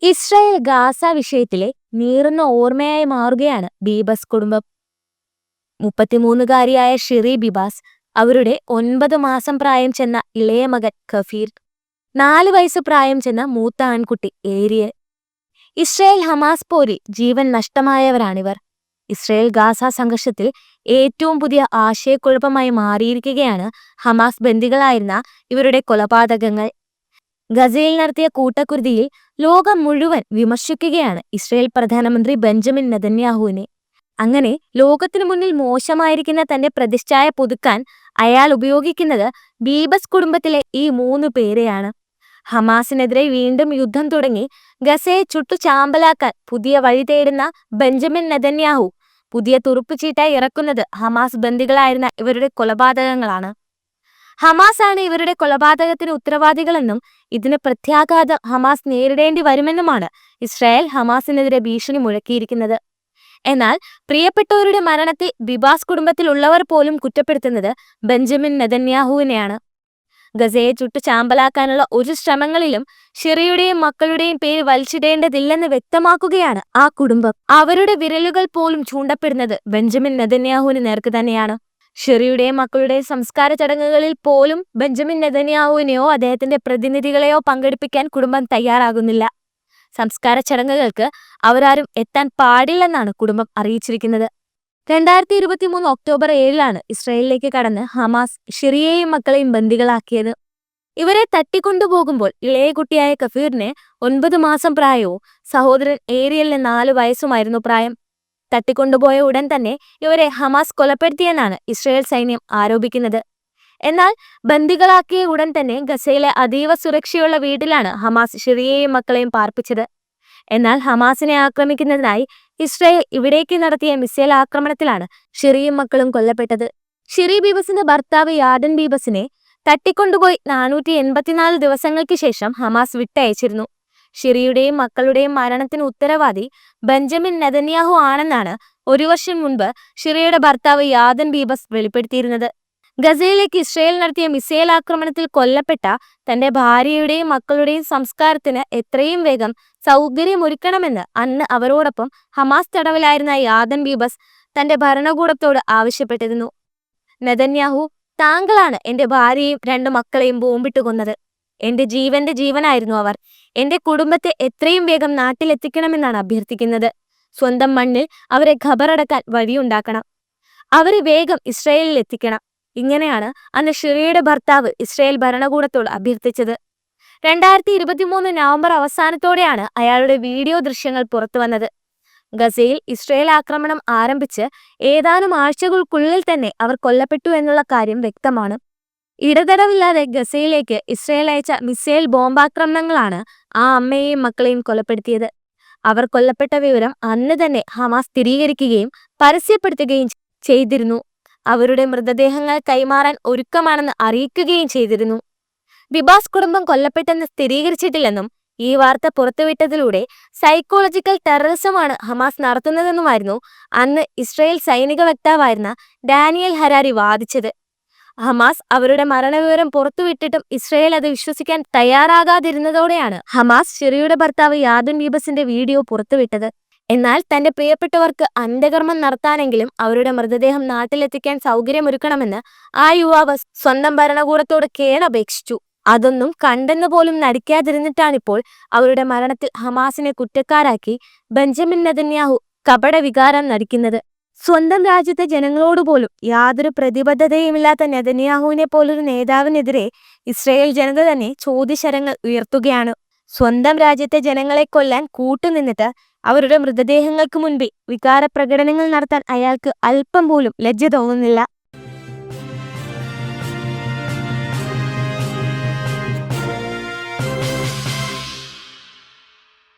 Israel Gaza വിഷയത്തിലെ നീറുന്ന ഓർമ്മയായി മാറുകയാണ് ബീബസ് കുടുംബം. 33-കാരിയായ ഷിറി ബിബാസ്, അവരുടെ 9 മാസം പ്രായം ചെന്ന ഇളയ മകൻ കഫീർ, 4 വയസ്സ് പ്രായം ചെന്ന മൂത്ത ആൺകുട്ടി ഏരിയൽ. ഇസ്രായേൽ ഹമാസ് പോരിൽ ജീവൻ നഷ്ടമായവരാണിവർ. ഇസ്രായേൽ ഗാസ സംഘർഷത്തിൽ ഏറ്റവും പുതിയ ആശയക്കുഴപ്പമായി മാറിയിരിക്കുകയാണ് ഹമാസ് ബന്ദികളായിരുന്ന ഇവരുടെ കൊലപാതകങ്ങൾ. ഗസയിൽ നടത്തിയ കൂട്ടക്കുരുതിയിൽ ലോകം മുഴുവൻ വിമർശിക്കുകയാണ് ഇസ്രായേൽ പ്രധാനമന്ത്രി ബെഞ്ചമിൻ നെതന്യാഹുവിനെ. അങ്ങനെ ലോകത്തിനു മുന്നിൽ മോശമായിരിക്കുന്ന തന്റെ പ്രതിച്ഛായ പുതുക്കാൻ അയാൾ ഉപയോഗിക്കുന്നത് ബീബസ് കുടുംബത്തിലെ ഈ 3 പേരെയാണ്. ഹമാസിനെതിരെ വീണ്ടും യുദ്ധം തുടങ്ങി ഗസയെ ചുട്ടു ചാമ്പലാക്കാൻ പുതിയ വഴി തേടുന്ന ബെഞ്ചമിൻ നെതന്യാഹു പുതിയ തുറുപ്പുചീട്ടായി ഇറക്കുന്നത് ഹമാസ് ബന്ദികളായിരുന്ന ഇവരുടെ കൊലപാതകങ്ങളാണ്. ഹമാസ് ആണ് ഇവരുടെ കൊലപാതകത്തിന് ഉത്തരവാദികളെന്നും ഇതിന് പ്രത്യാഘാതം ഹമാസ് നേരിടേണ്ടി വരുമെന്നുമാണ് ഇസ്രായേൽ ഹമാസിനെതിരെ ഭീഷണി മുഴക്കിയിരിക്കുന്നത്. എന്നാൽ പ്രിയപ്പെട്ടവരുടെ മരണത്തിൽ ബിബാസ് കുടുംബത്തിലുള്ളവർ പോലും കുറ്റപ്പെടുത്തുന്നത് ബെഞ്ചമിൻ നെതന്യാഹുവിനെയാണ്. ഗസയെ ചുട്ടു ചാമ്പലാക്കാനുള്ള ഒരു ശ്രമങ്ങളിലും ഷിറിയുടെയും മക്കളുടെയും പേര് വലിച്ചിടേണ്ടതില്ലെന്ന് വ്യക്തമാക്കുകയാണ് ആ കുടുംബം. അവരുടെ വിരലുകൾ പോലും ചൂണ്ടപ്പെടുന്നത് ബെഞ്ചമിൻ നെതന്യാഹുവിന് നേർക്ക് തന്നെയാണ്. ഷിറിയുടെയും മക്കളുടെയും സംസ്കാര ചടങ്ങുകളിൽ പോലും ബെഞ്ചമിൻ നെതന്യാഹുവിനെയോ അദ്ദേഹത്തിന്റെ പ്രതിനിധികളെയോ പങ്കെടുപ്പിക്കാൻ കുടുംബം തയ്യാറാകുന്നില്ല. സംസ്കാര ചടങ്ങുകൾക്ക് അവരാരും എത്താൻ പാടില്ലെന്നാണ് കുടുംബം അറിയിച്ചിരിക്കുന്നത്. 2023 ഒക്ടോബർ 7 ഇസ്രായേലിലേക്ക് കടന്ന് ഹമാസ് ഷിറിയെയും മക്കളെയും ബന്ദികളാക്കിയത്. ഇവരെ തട്ടിക്കൊണ്ടുപോകുമ്പോൾ ഇളയ കുട്ടിയായ കഫീറിന് 9 മാസം പ്രായവും സഹോദരൻ ഏരിയലിന് 4 വയസ്സുമായിരുന്നു പ്രായം. തട്ടിക്കൊണ്ടുപോയ ഉടൻ തന്നെ ഇവരെ ഹമാസ് കൊലപ്പെടുത്തിയെന്നാണ് ഇസ്രായേൽ സൈന്യം ആരോപിക്കുന്നത്. എന്നാൽ ബന്ദികളാക്കിയ ഉടൻ തന്നെ ഗസയിലെ അതീവ സുരക്ഷയുള്ള വീട്ടിലാണ് ഹമാസ് ഷിറിയെയും മക്കളെയും പാർപ്പിച്ചത്. എന്നാൽ ഹമാസിനെ ആക്രമിക്കുന്നതിനായി ഇസ്രായേൽ ഇവിടേക്ക് നടത്തിയ മിസൈൽ ആക്രമണത്തിലാണ് ഷിറിയും മക്കളും കൊല്ലപ്പെട്ടത്. ഷിറി ബീബസിന്റെ ഭർത്താവ് യാഡൻ ബീബസിനെ തട്ടിക്കൊണ്ടുപോയി 484 ദിവസങ്ങൾക്ക് ശേഷം ഹമാസ് വിട്ടയച്ചിരുന്നു. ഷിറിയുടെയും മക്കളുടെയും മരണത്തിന് ഉത്തരവാദി ബെഞ്ചമിൻ നെതന്യാഹു ആണെന്നാണ് 1 വർഷം മുൻപ് ഷിറിയുടെ ഭർത്താവ് യാദൻ ബീബസ് വെളിപ്പെടുത്തിയിരുന്നത്. ഗസയിലേക്ക് ഇസ്രായേൽ നടത്തിയ മിസൈൽ ആക്രമണത്തിൽ കൊല്ലപ്പെട്ട തന്റെ ഭാര്യയുടെയും മക്കളുടെയും സംസ്കാരത്തിന് എത്രയും വേഗം സൗകര്യമൊരുക്കണമെന്ന് അന്ന് അവരോടൊപ്പം ഹമാസ് തടവിലായിരുന്ന യാദൻ ബീബസ് തന്റെ ഭരണകൂടത്തോട് ആവശ്യപ്പെട്ടിരുന്നു. നെതന്യാഹു, താങ്കളാണ് എന്റെ ഭാര്യയും 2 മക്കളെയും ബോംബിട്ട് കൊന്നത്. എന്റെ ജീവന്റെ ജീവനായിരുന്നു അവർ. എന്റെ കുടുംബത്തെ എത്രയും വേഗം നാട്ടിലെത്തിക്കണമെന്നാണ് അഭ്യർത്ഥിക്കുന്നത്. സ്വന്തം മണ്ണിൽ അവരെ ഖബറടക്കാൻ വഴിയുണ്ടാക്കണം. അവരെ വേഗം ഇസ്രായേലിൽ എത്തിക്കണം. ഇങ്ങനെയാണ് അന്ന് ഷിറിയുടെ ഭർത്താവ് ഇസ്രായേൽ ഭരണകൂടത്തോട് അഭ്യർത്ഥിച്ചത്. 2023 നവംബർ അവസാനത്തോടെയാണ് അയാളുടെ വീഡിയോ ദൃശ്യങ്ങൾ പുറത്തുവന്നത്. ഗസയിൽ ഇസ്രായേൽ ആക്രമണം ആരംഭിച്ച് ഏതാനും ആഴ്ചകൾക്കുള്ളിൽ തന്നെ അവർ കൊല്ലപ്പെട്ടു എന്നുള്ള കാര്യം വ്യക്തമാണ്. ഇടതടവില്ലാതെ ഗസയിലേക്ക് ഇസ്രായേൽ അയച്ച മിസൈൽ ബോംബാക്രമണങ്ങളാണ് ആ അമ്മയെയും മക്കളെയും കൊലപ്പെടുത്തിയത്. അവർ കൊല്ലപ്പെട്ട വിവരം അന്ന് തന്നെ ഹമാസ് സ്ഥിരീകരിക്കുകയും പരസ്യപ്പെടുത്തുകയും ചെയ്തിരുന്നു. അവരുടെ മൃതദേഹങ്ങൾ കൈമാറാൻ ഒരുക്കമാണെന്ന് അറിയിക്കുകയും ചെയ്തിരുന്നു. ബിബാസ് കുടുംബം കൊല്ലപ്പെട്ടെന്ന് സ്ഥിരീകരിച്ചിട്ടില്ലെന്നും ഈ വാർത്ത പുറത്തുവിട്ടതിലൂടെ സൈക്കോളജിക്കൽ ടെററിസമാണ് ഹമാസ് നടത്തുന്നതെന്നുമായിരുന്നു അന്ന് ഇസ്രായേൽ സൈനിക വക്താവായിരുന്ന ഡാനിയൽ ഹരാരി വാദിച്ചത്. ഹമാസ് അവരുടെ മരണവിവരം പുറത്തുവിട്ടിട്ടും ഇസ്രായേൽ അത് വിശ്വസിക്കാൻ തയ്യാറാകാതിരുന്നതോടെയാണ് ഹമാസ് ഷിറിയുടെ ഭർത്താവ് യാദൻ ബീബസിന്റെ വീഡിയോ പുറത്തുവിട്ടത്. എന്നാൽ തന്റെ പ്രിയപ്പെട്ടവർക്ക് അന്ത്യകർമ്മം നടത്താനെങ്കിലും അവരുടെ മൃതദേഹം നാട്ടിലെത്തിക്കാൻ സൗകര്യമൊരുക്കണമെന്ന് ആ യുവാവ് സ്വന്തം ഭരണകൂടത്തോട് കേണപേക്ഷിച്ചു. അതൊന്നും കണ്ടെന്ന് പോലും നടിക്കാതിരുന്നിട്ടാണിപ്പോൾ അവരുടെ മരണത്തിൽ ഹമാസിനെ കുറ്റക്കാരാക്കി ബെഞ്ചമിൻ നെതന്യാഹു കപട വികാരം നടിക്കുന്നത്. സ്വന്തം രാജ്യത്തെ ജനങ്ങളോട് പോലും യാതൊരു പ്രതിബദ്ധതയുമില്ലാത്ത നെതന്യാഹുവിനെ പോലൊരു നേതാവിനെതിരെ ഇസ്രായേൽ ജനത തന്നെ ചോദ്യശരങ്ങൾ ഉയർത്തുകയാണ്. സ്വന്തം രാജ്യത്തെ ജനങ്ങളെ കൊല്ലാൻ കൂട്ടുനിന്നിട്ട് അവരുടെ മൃതദേഹങ്ങൾക്ക് മുൻപിൽ വികാരപ്രകടനങ്ങൾ നടത്താൻ അയാൾക്ക് അല്പം പോലും ലജ്ജ തോന്നുന്നില്ല.